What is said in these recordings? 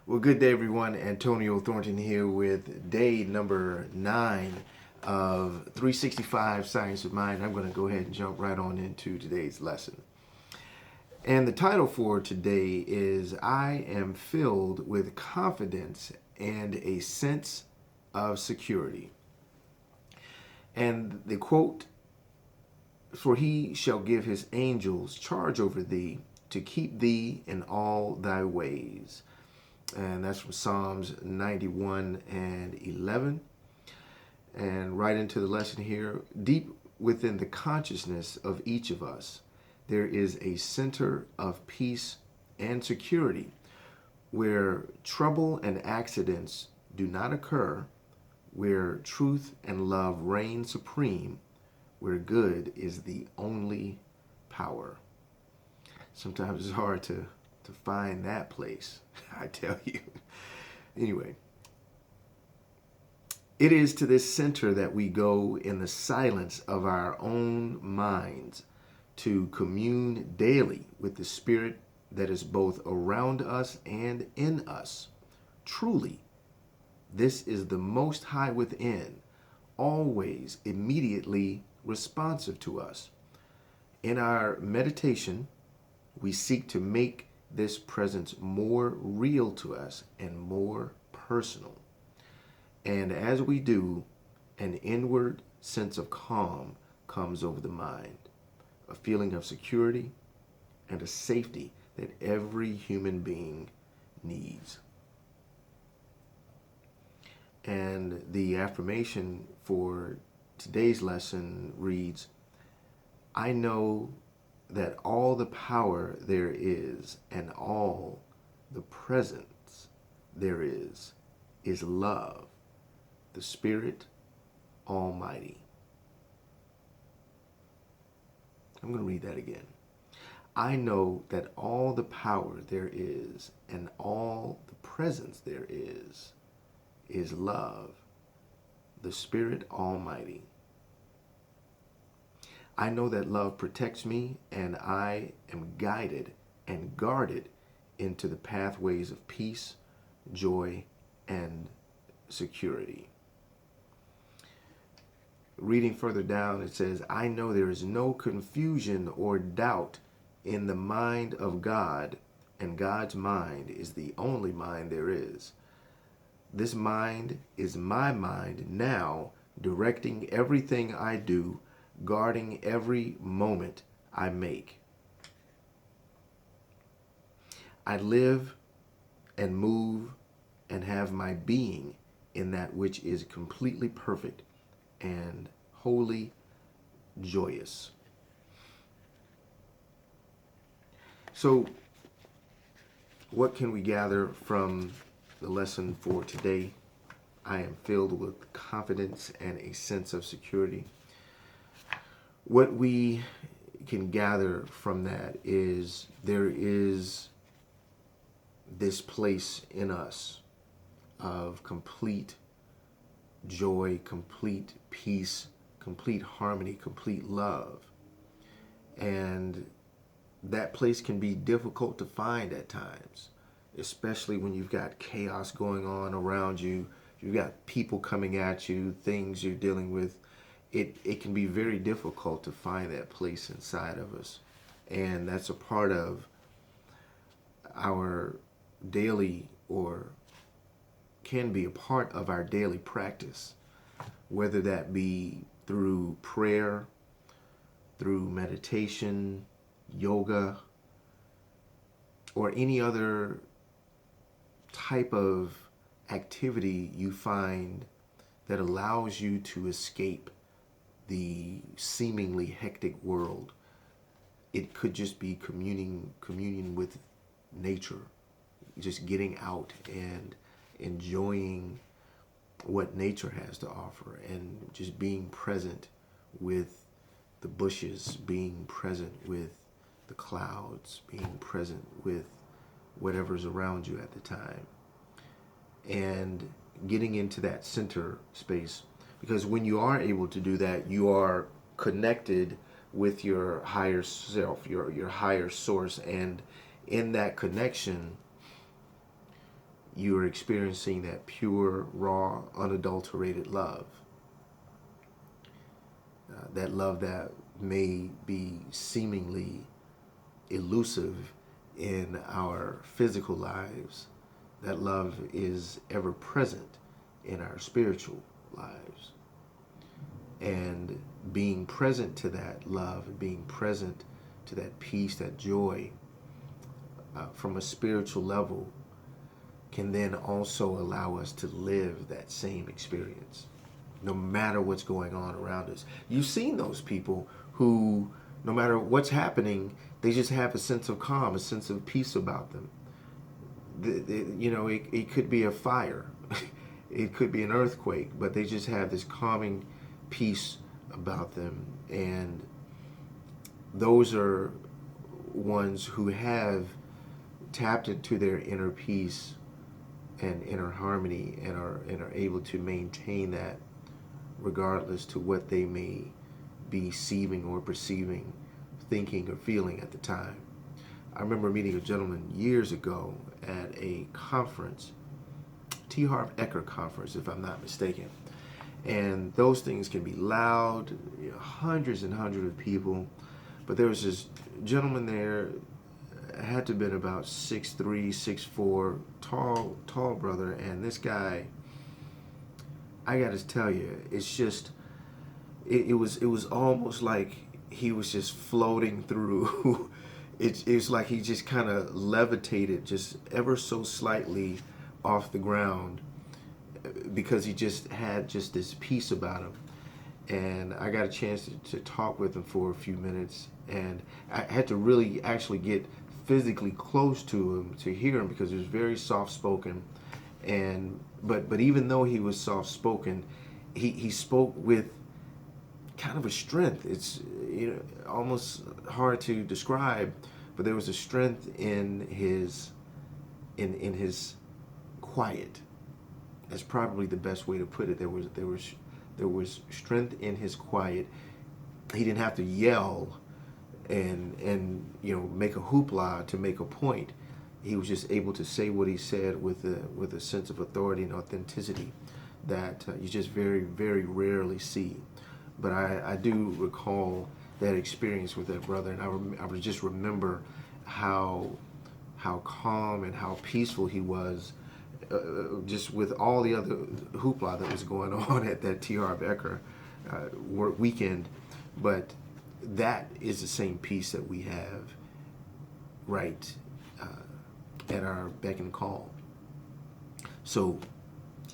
Well, good day, everyone. Antonio Thornton here with day number 9 of 365 Science of Mind. I'm going to go ahead and jump right on into today's lesson. And the title for today is I Am Filled with Confidence and a Sense of Security. And the quote, for he shall give his angels charge over thee to keep thee in all thy ways. And that's from Psalms 91 and 11. And right into the lesson here, deep within the consciousness of each of us, there is a center of peace and security where trouble and accidents do not occur, where truth and love reign supreme, where good is the only power. Sometimes it's hard to find that place, I tell you. Anyway, it is to this center that we go in the silence of our own minds to commune daily with the Spirit that is both around us and in us. Truly, this is the Most High within, always immediately responsive to us. In our meditation, we seek to make this presence more real to us and more personal. And as we do, an inward sense of calm comes over the mind, a feeling of security and a safety that every human being needs. And the affirmation for today's lesson reads, I know that all the power there is and all the presence there is love, the Spirit Almighty. I'm going to read that again. I know that all the power there is and all the presence there is love, the Spirit Almighty. I know that love protects me, and I am guided and guarded into the pathways of peace, joy, and security. Reading further down, it says, I know there is no confusion or doubt in the mind of God, and God's mind is the only mind there is. This mind is my mind now, directing everything I do, guarding every moment I make. I live and move and have my being in that which is completely perfect and wholly joyous. So, what can we gather from the lesson for today? I am filled with confidence and a sense of security. What we can gather from that is there is this place in us of complete joy, complete peace, complete harmony, complete love. And that place can be difficult to find at times, especially when you've got chaos going on around you. You've got people coming at you, things you're dealing with. It can be very difficult to find that place inside of us. And that's a part of our daily, or can be a part of our daily practice, whether that be through prayer, through meditation, yoga, or any other type of activity you find that allows you to escape the seemingly hectic world. It could just be communing with nature, just getting out and enjoying what nature has to offer, and just being present with the bushes, being present with the clouds, being present with whatever's around you at the time, and getting into that center space. Because when you are able to do that, you are connected with your higher self, your higher source, and in that connection, you're experiencing that pure, raw, unadulterated love. That love that may be seemingly elusive in our physical lives, that love is ever present in our spiritual lives. And being present to that love, being present to that peace, that joy, from a spiritual level, can then also allow us to live that same experience, no matter what's going on around us. You've seen those people who, no matter what's happening, they just have a sense of calm, a sense of peace about them. It could be a fire, it could be an earthquake, but they just have this calming peace about them. And those are ones who have tapped into their inner peace and inner harmony, and are able to maintain that regardless to what they may be seeing or perceiving, thinking or feeling at the time. I remember meeting a gentleman years ago at a conference, T. Harv Eker conference, if I'm not mistaken. And those things can be loud, hundreds and hundreds of people. But there was this gentleman there, had to have been about 6'3", 6'4", tall brother. And this guy, I got to tell you, it's just, it was almost like he was just floating through. It's like he just kind of levitated just ever so slightly off the ground, because he just had just this peace about him. And I got a chance to talk with him for a few minutes, and I had to really actually get physically close to him to hear him, because he was very soft spoken. And but even though he was soft spoken, he spoke with kind of a strength. It's almost hard to describe, but there was a strength in his quiet. That's probably the best way to put it. There was strength in his quiet. He didn't have to yell and make a hoopla to make a point. He was just able to say what he said with a sense of authority and authenticity that you just very, very rarely see. But I do recall that experience with that brother, and I would just remember how calm and how peaceful he was, just with all the other hoopla that was going on at that T. Harv Eker work weekend. But that is the same peace that we have right at our beck and call. So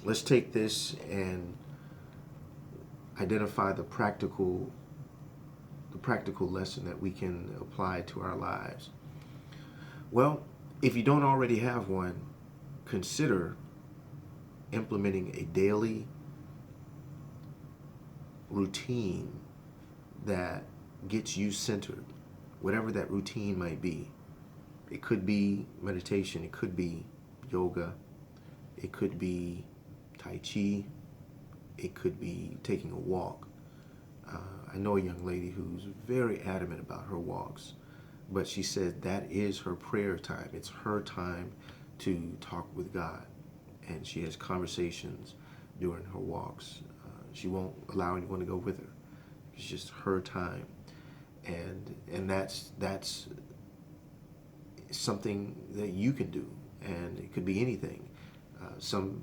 let's take this and identify the practical lesson that we can apply to our lives. Well, if you don't already have one, consider implementing a daily routine that gets you centered, whatever that routine might be. It could be meditation, it could be yoga, it could be Tai Chi, it could be taking a walk. I know a young lady who's very adamant about her walks, but she said that is her prayer time. It's her time to talk with God, and she has conversations during her walks. She won't allow anyone to go with her. It's just her time, and that's something that you can do, and it could be anything. Some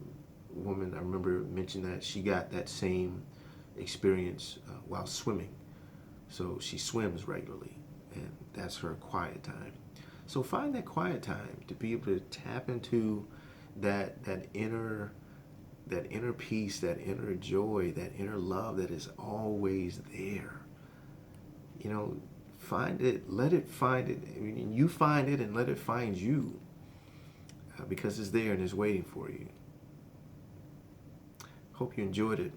woman, I remember, mentioned that she got that same experience while swimming. So she swims regularly, and that's her quiet time. So find that quiet time to be able to tap into that inner peace, that inner joy, that inner love that is always there. Find it, let it find it. I mean, you find it and let it find you, because it's there and it's waiting for you. Hope you enjoyed it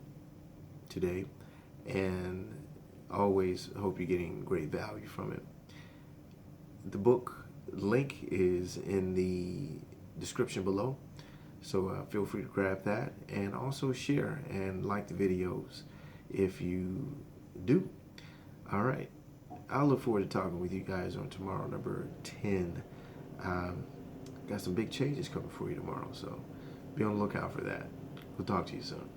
today, and always hope you're getting great value from it. The book link is in the description below, so feel free to grab that, and also share and like the videos if you do. All right, I'll look forward to talking with you guys on tomorrow, number 10. got some big changes coming for you tomorrow. So be on the lookout for that. We'll talk to you soon.